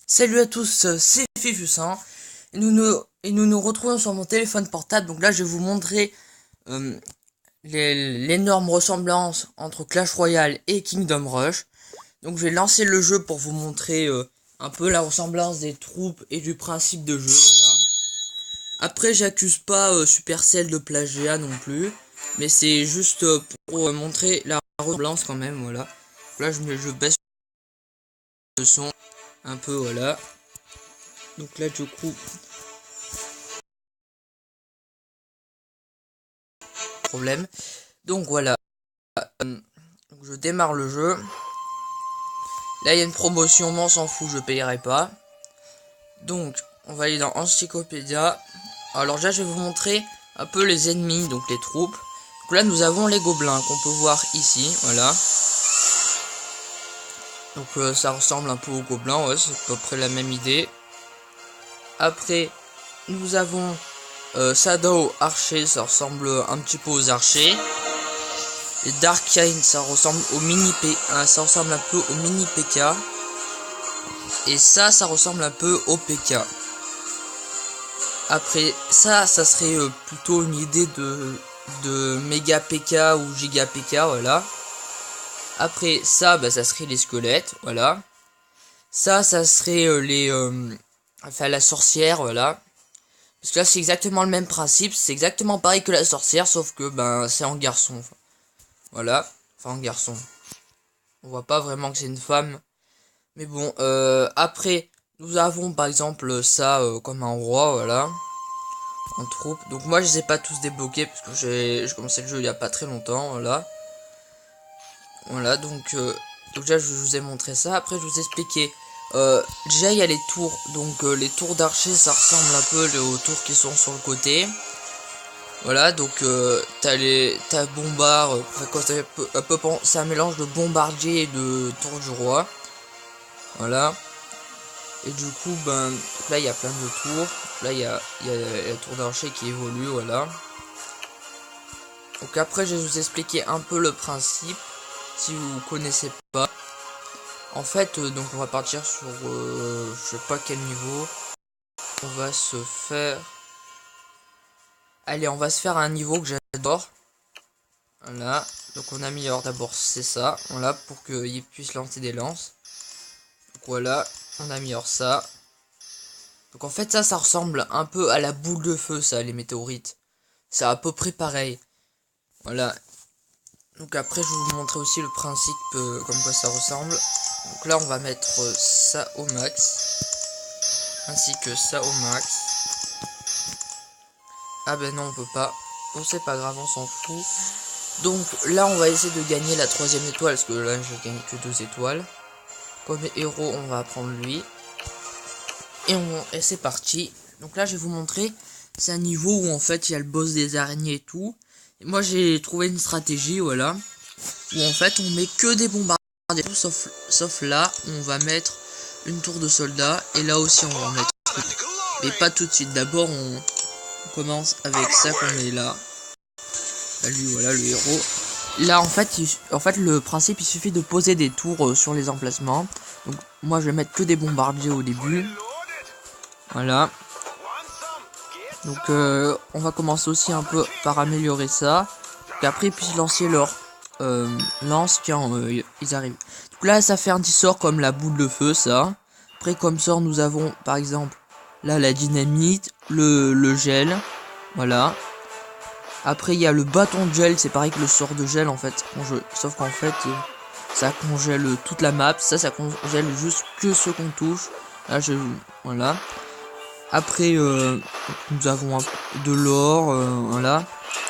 Salut à tous, c'est Fifus1 et nous nous retrouvons sur mon téléphone portable. Donc là, je vais vous montrer euh, l'énorme ressemblance entre Clash Royale et Kingdom Rush. Donc je vais lancer le jeu pour vous montrer un peu la ressemblance des troupes et du principe de jeu. Voilà. Après, j'accuse pas Supercell de plagiat non plus, mais c'est juste pour montrer la ressemblance quand même. Voilà. Là, je baisse le son un peu. Voilà. Donc là, du coup, problème. Donc voilà, je démarre le jeu. Là il y a une promotion, mais on s'en fout, je payerai pas. Donc on va aller dans Encyclopédia. Alors là je vais vous montrer un peu les ennemis, donc les troupes. Donc là nous avons les gobelins qu'on peut voir ici, voilà. Donc ça ressemble un peu aux gobelins, ouais, c'est à peu près la même idée. Après nous avons Shadow Archer, ça ressemble un petit peu aux archers. Et Dark Kain, ça ressemble au ça ressemble un peu au mini PK. Et ça ressemble un peu au PK. Après ça serait plutôt une idée de méga PK ou giga PK, voilà. Après ça, ça serait les squelettes, voilà. Ça serait enfin la sorcière, voilà. Parce que là c'est exactement le même principe, c'est exactement pareil que la sorcière, sauf que c'est en garçon. Voilà, enfin en garçon. On voit pas vraiment que c'est une femme. Mais bon, après, nous avons par exemple ça comme un roi, voilà. En troupe. Donc moi je les ai pas tous débloqués parce que j'ai commencé le jeu il y a pas très longtemps, voilà. Voilà, donc déjà je vous ai montré ça. Après je vous ai expliqué. Déjà il y a les tours. Donc les tours d'archer ça ressemble un peu aux tours qui sont sur le côté. Voilà, donc t'as bombard, c'est un mélange de bombardier et de tour du roi. Voilà. Et du coup, là il y a plein de tours. Là il y a la tour d'archer qui évolue, voilà. Donc après je vais vous expliquer un peu le principe, si vous connaissez pas. En fait, donc on va partir sur, je sais pas quel niveau. On va se faire... Allez, on va se faire un niveau que j'adore. Voilà, donc on améliore d'abord, c'est ça. Voilà, pour qu'il puisse lancer des lances. Donc voilà, on améliore ça. Donc en fait ça ressemble un peu à la boule de feu, ça, les météorites. C'est à peu près pareil. Voilà. Donc après je vais vous montrer aussi le principe comme quoi ça ressemble. Donc là on va mettre ça au max. Ainsi que ça au max. Ah ben non on peut pas. Bon c'est pas grave, on s'en fout. Donc là on va essayer de gagner la 3ème étoile. Parce que là j'ai gagné que 2 étoiles. Comme héros on va prendre lui. Et c'est parti. Donc là je vais vous montrer. C'est un niveau où en fait il y a le boss des araignées et tout. Et moi j'ai trouvé une stratégie, voilà. Où en fait on met que des bombardiers. Sauf là on va mettre une tour de soldats. Et là aussi on va en mettre. Mais pas tout de suite. D'abord on commence avec ça qu'on est là. Là lui voilà le héros. Là en fait le principe il suffit de poser des tours sur les emplacements. Donc moi je vais mettre que des bombardiers au début. Voilà. Donc on va commencer aussi un peu par améliorer ça. Qu'après ils puissent lancer leur lance quand ils arrivent. Donc là ça fait un petit sort comme la boule de feu ça. Après comme sort nous avons par exemple là la dynamite, le gel. Voilà. Après il y a le bâton de gel, c'est pareil que le sort de gel en fait. Sauf qu'en fait ça congèle toute la map. Ça congèle juste que ce qu'on touche. Là voilà. Après, nous avons de l'or, voilà.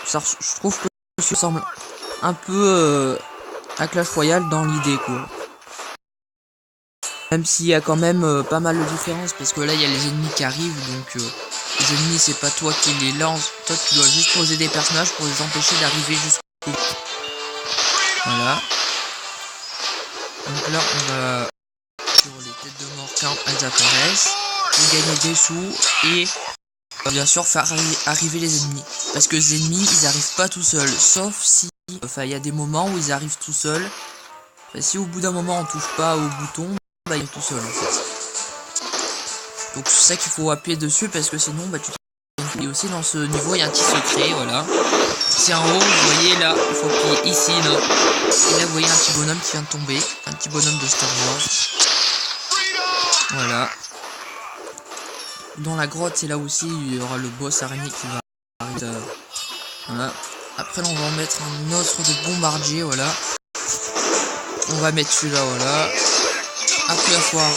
Ça, je trouve que ça ressemble un peu à Clash Royale dans l'idée, quoi. Même s'il y a quand même pas mal de différences, parce que là, il y a les ennemis qui arrivent, donc les ennemis, c'est pas toi qui les lance. Toi, tu dois juste poser des personnages pour les empêcher d'arriver jusqu'au bout. Voilà. Donc là, on va sur les têtes de mort quand elles apparaissent. Pour gagner des sous et bien sûr faire arriver les ennemis. Parce que les ennemis ils arrivent pas tout seuls. Sauf si il y a des moments où ils arrivent tout seuls. Si au bout d'un moment on touche pas au bouton, ils arrivent tout seuls en fait. Donc c'est ça qu'il faut appuyer dessus parce que sinon bah tu. Et aussi dans ce niveau il y a un petit secret, voilà. C'est en haut, vous voyez là, il faut appuyer ici là. Et là vous voyez un petit bonhomme qui vient de tomber, un petit bonhomme de Star Wars. Voilà. Dans la grotte c'est là aussi il y aura le boss araignée qui va arriver. Voilà. Après là, on va en mettre un autre de bombardier, voilà. On va mettre celui-là, voilà. Après il va falloir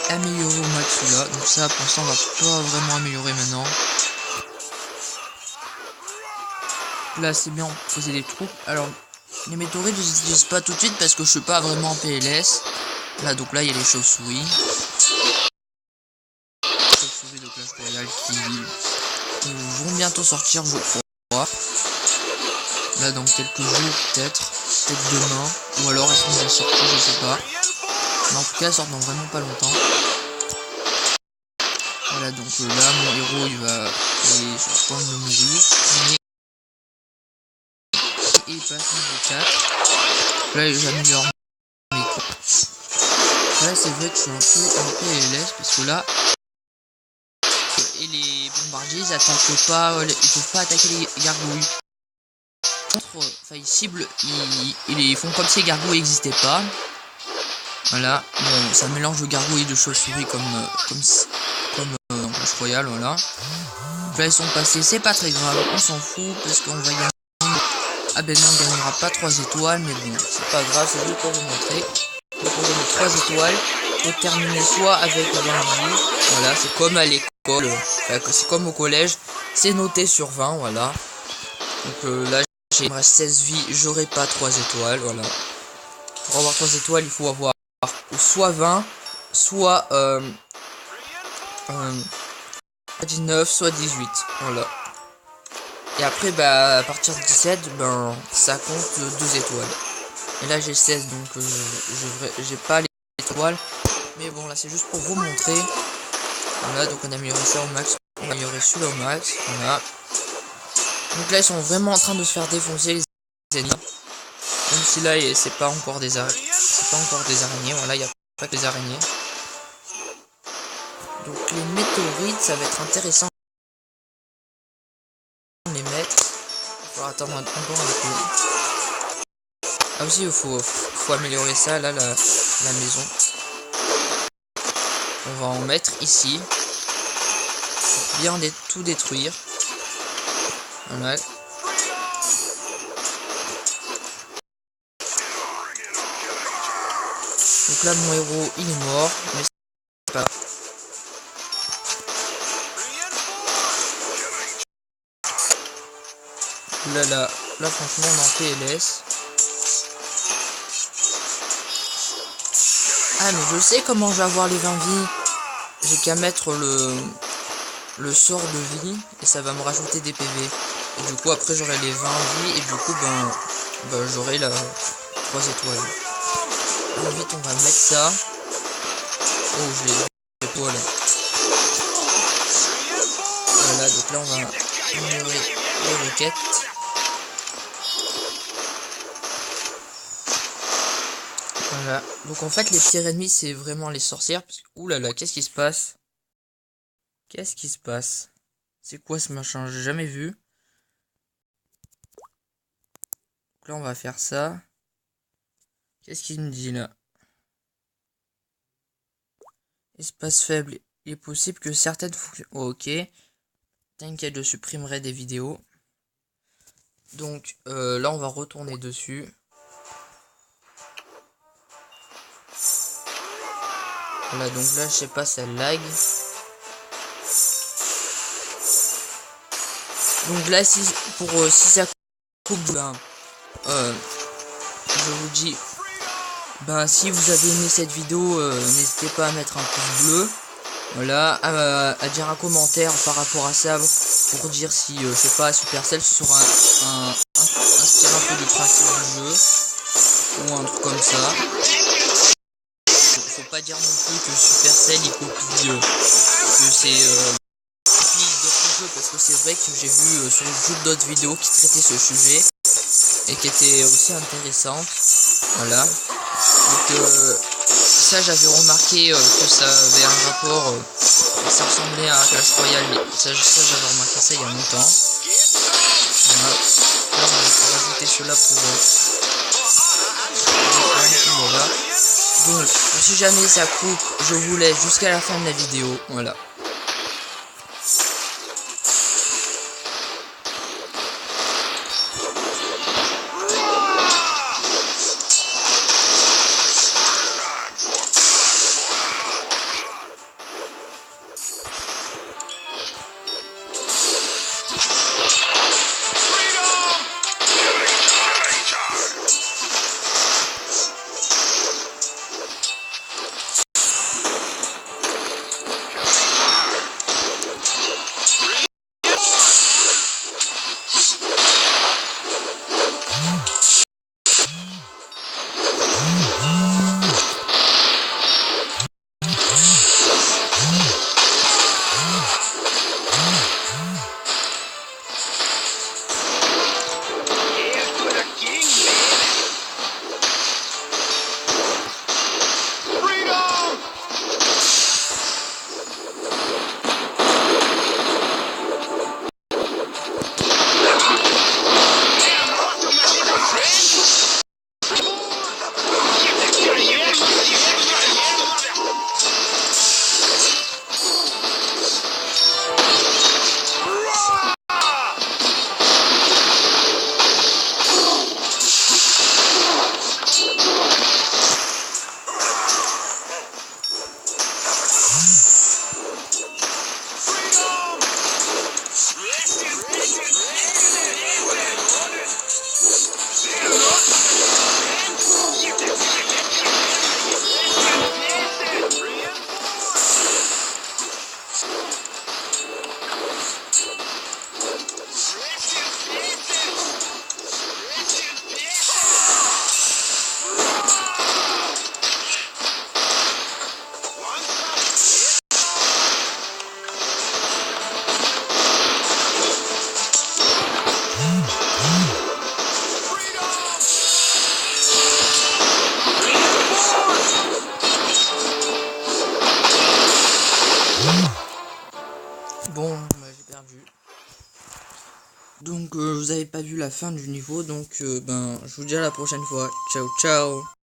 améliorer au max celui-là. Donc ça pour l'instant on va pas vraiment améliorer maintenant. Là c'est bien poser des troupes. Alors les météorites je les utilise pas tout de suite parce que je suis pas vraiment en PLS. Là donc là il y a les chauves-souris. Les chauves-souris de Clash Royale qui vont bientôt sortir je crois. Là dans quelques jours peut-être demain. Ou alors elles sont déjà sorties je sais pas. Mais en tout cas elles sortent dans vraiment pas longtemps. Voilà donc là mon héros il va aller sur le point de mourir. Et il passe niveau 4. Là j'améliore mes coups. Là c'est vrai que je suis un peu en PLS parce que là et les bombardiers ils attaquent pas, ils peuvent pas attaquer les gargouilles. Enfin ils ciblent, ils font comme si les gargouilles n'existaient pas. Voilà, bon ça mélange de gargouilles et de chauves-souris comme dans Clash Royale, voilà. Donc là ils sont passés, c'est pas très grave, on s'en fout parce qu'on va gagner. Ah ben non, on gagnera pas 3 étoiles, mais bon, c'est pas grave, c'est juste pour vous montrer. Donc on gagne 3 étoiles pour terminer soit avec 20 vies, voilà, c'est comme à l'école, c'est comme au collège, c'est noté sur 20, voilà. Donc là, il me reste 16 vies, j'aurai pas 3 étoiles, voilà. Pour avoir 3 étoiles, il faut avoir soit 20, soit 19, soit 18, voilà. Et après, bah, à partir de 17, ben, ça compte 2 étoiles. Et là, j'ai 16, donc j'ai pas les étoiles. Mais bon, là, c'est juste pour vous montrer. Voilà, donc on a amélioré ça au max. On a amélioré celui-là au max. Voilà. Donc là, ils sont vraiment en train de se faire défoncer, les ennemis. Même si là, c'est pas encore des araignées. C'est pas encore des araignées. Voilà, il n'y a pas que des araignées. Donc les météorites, ça va être intéressant. Les mettre. Il faudra attendre encore un peu. Ah aussi il faut améliorer ça là la maison. On va en mettre ici. Pour bien tout détruire. Voilà. Donc là mon héros il est mort. Mais c'est pas. Là franchement on est en PLS. Ah mais je sais comment je vais avoir les 20 vies. J'ai qu'à mettre le sort de vie et ça va me rajouter des PV. Et du coup après j'aurai les 20 vies et du coup ben j'aurai la 3 étoiles. Alors, vite on va mettre ça. Oh j'ai les étoiles. Voilà donc là on va améliorer les roquettes. Voilà. Donc en fait les pires ennemis c'est vraiment les sorcières. Parce que... ouh là là, qu'est-ce qui se passe? Qu'est-ce qui se passe? C'est quoi ce machin? J'ai jamais vu. Donc là on va faire ça. Qu'est-ce qu'il me dit là? Espace faible. Il est possible que certaines fonctions... oh, ok. T'inquiète, je supprimerai des vidéos. Donc là on va retourner dessus. Voilà, donc là, je sais pas, ça lag. Donc là, si ça coupe, ben, je vous dis, ben, si vous avez aimé cette vidéo, n'hésitez pas à mettre un pouce bleu. Voilà, à dire un commentaire par rapport à ça, pour dire si, je sais pas, Supercell sera inspiré un peu du principe du jeu, ou un truc comme ça. Faut pas dire non plus que Supercell il copie que c'est d'autres jeux, parce que c'est vrai que j'ai vu sur YouTube d'autres vidéos qui traitaient ce sujet et qui étaient aussi intéressantes. Voilà. Donc ça j'avais remarqué que ça avait un rapport Ça ressemblait à Clash Royale, mais ça j'avais remarqué ça il y a longtemps. Voilà. Là on va rajouter cela pour voilà. Donc si jamais ça coupe, je vous laisse jusqu'à la fin de la vidéo. Voilà. Bon, bah, j'ai perdu. Donc vous avez pas vu la fin du niveau, donc ben je vous dis à la prochaine fois. Ciao ciao.